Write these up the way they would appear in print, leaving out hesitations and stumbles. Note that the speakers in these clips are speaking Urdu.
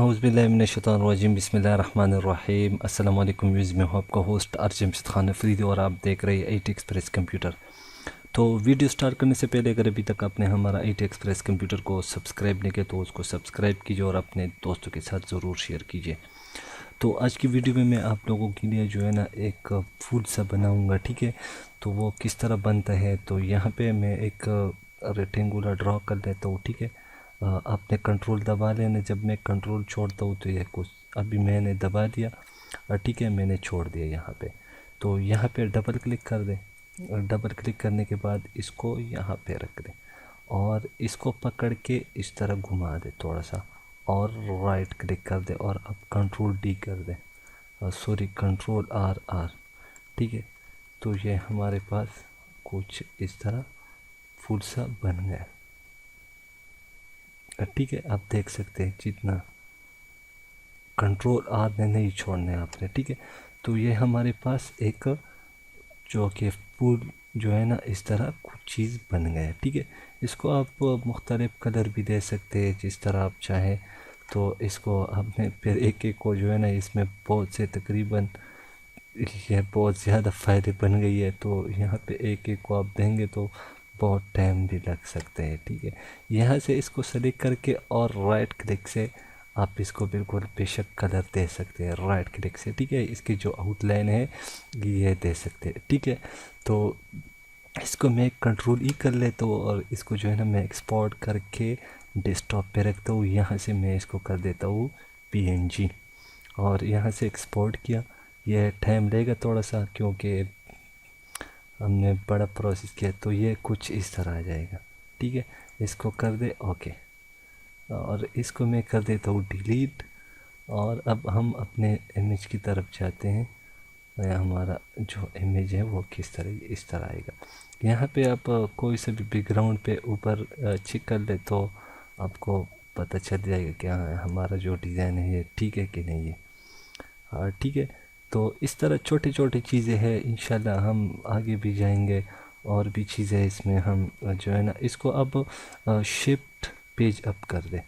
اعوذ باللہ من الشیطان الرجیم، بسم اللہ الرحمن الرحیم۔ السلام علیکم ویوز، میں ہوں آپ کا ہوسٹ ارجمشید خان افریدی اور آپ دیکھ رہے ہیں ایٹ ایکسپریس کمپیوٹر۔ تو ویڈیو سٹارٹ کرنے سے پہلے اگر ابھی تک آپ نے ہمارا ایٹ ایکسپریس کمپیوٹر کو سبسکرائب نہیں کیا تو اس کو سبسکرائب کیجیے اور اپنے دوستوں کے ساتھ ضرور شیئر کیجیے۔ تو آج کی ویڈیو میں آپ لوگوں کے لیے جو ہے نا ایک پھول سا بناؤں گا، ٹھیک ہے؟ تو وہ کس طرح بنتا ہے، تو یہاں پہ میں ایک ریکٹینگولر ڈرا کر لیتا ہوں، ٹھیک ہے؟ آپ نے کنٹرول دبا لینا، جب میں کنٹرول چھوڑتا ہوں تو یہ کچھ ابھی میں نے دبا دیا، ٹھیک ہے، میں نے چھوڑ دیا یہاں پہ۔ تو یہاں پہ ڈبل کلک کر دیں، اور ڈبل کلک کرنے کے بعد اس کو یہاں پہ رکھ دیں اور اس کو پکڑ کے اس طرح گھما دیں تھوڑا سا، اور رائٹ کلک کر دیں اور اب کنٹرول ڈی کر دیں، کنٹرول آر، ٹھیک ہے؟ تو یہ ہمارے پاس کچھ اس طرح پھول سا بن گیا، ٹھیک ہے؟ آپ دیکھ سکتے ہیں، جتنا کنٹرول آر نے نہیں چھوڑنا ہے آپ نے، ٹھیک ہے؟ تو یہ ہمارے پاس ایک جو کہ پھول جو ہے نا اس طرح کچھ چیز بن گیا ہے، ٹھیک ہے؟ اس کو آپ مختلف کلر بھی دے سکتے ہیں جس طرح آپ چاہیں۔ تو اس کو آپ نے پھر ایک کو جو ہے نا اس میں بہت سے تقریباً یہ بہت زیادہ فائدے بن گئی ہے، تو یہاں پہ ایک کو آپ دیں گے تو بہت ٹائم بھی لگ سکتے ہیں، ٹھیک ہے؟ یہاں سے اس کو سلیکٹ کر کے اور رائٹ کلک سے آپ اس کو بالکل بے شک کلر دے سکتے ہیں، رائٹ کلک سے، ٹھیک ہے؟ اس کی جو آؤٹ لائن ہے یہ دے سکتے ہیں، ٹھیک ہے؟ تو اس کو میں کنٹرول ای کر لیتا ہوں اور اس کو جو ہے نا میں ایکسپورٹ کر کے ڈیسک ٹاپ پہ رکھتا ہوں۔ یہاں سے میں اس کو کر دیتا ہوں PNG، اور یہاں سے ایکسپورٹ کیا۔ یہ ٹائم لے گا تھوڑا سا کیونکہ ہم نے بڑا پروسیس کیا، تو یہ کچھ اس طرح آ جائے گا، ٹھیک ہے؟ اس کو کر دے اوکے، اور اس کو میں کر دیتا ہوں ڈیلیٹ۔ اور اب ہم اپنے امیج کی طرف جاتے ہیں، ہمارا جو امیج ہے وہ کس طرح اس طرح آئے گا۔ یہاں پہ آپ کوئی سا بھی بیک گراؤنڈ پہ اوپر چیک کر لے تو آپ کو پتہ چل جائے گا کہ ہاں ہمارا جو ڈیزائن ہے یہ ٹھیک ہے کہ نہیں ہے، ٹھیک ہے؟ تو اس طرح چھوٹی چھوٹی چیزیں ہیں، انشاءاللہ ہم آگے بھی جائیں گے، اور بھی چیزیں اس میں ہم جو ہے نا اس کو اب شفٹ پیج اپ کر دیں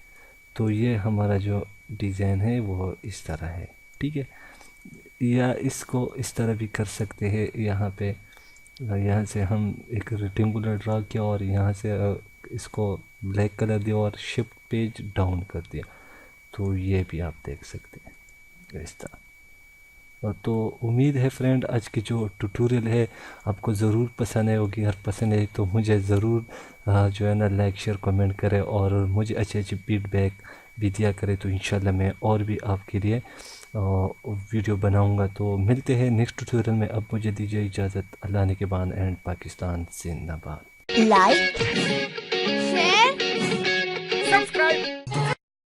تو یہ ہمارا جو ڈیزائن ہے وہ اس طرح ہے، ٹھیک ہے؟ یا اس کو اس طرح بھی کر سکتے ہیں، یہاں پہ یہاں سے ہم ایک ریکٹینگولر ڈرا کیا اور یہاں سے اس کو بلیک کلر دیا اور شفٹ پیج ڈاؤن کر دیا، تو یہ بھی آپ دیکھ سکتے ہیں اس طرح۔ تو امید ہے فرینڈ آج کی جو ٹیوٹوریل ہے آپ کو ضرور پسند آئے ہوگی، اگر پسند ہے تو مجھے ضرور جو ہے نا لائک شیئر کمنٹ کرے اور مجھے اچھی فیڈ بیک بھی دیا کرے، تو انشاءاللہ میں اور بھی آپ کے لیے ویڈیو بناؤں گا۔ تو ملتے ہیں نیکسٹ ٹیوٹوریل میں، اب مجھے دیجیے اجازت، اللہ نے کے بان اینڈ پاکستان زندہ باد۔ لائک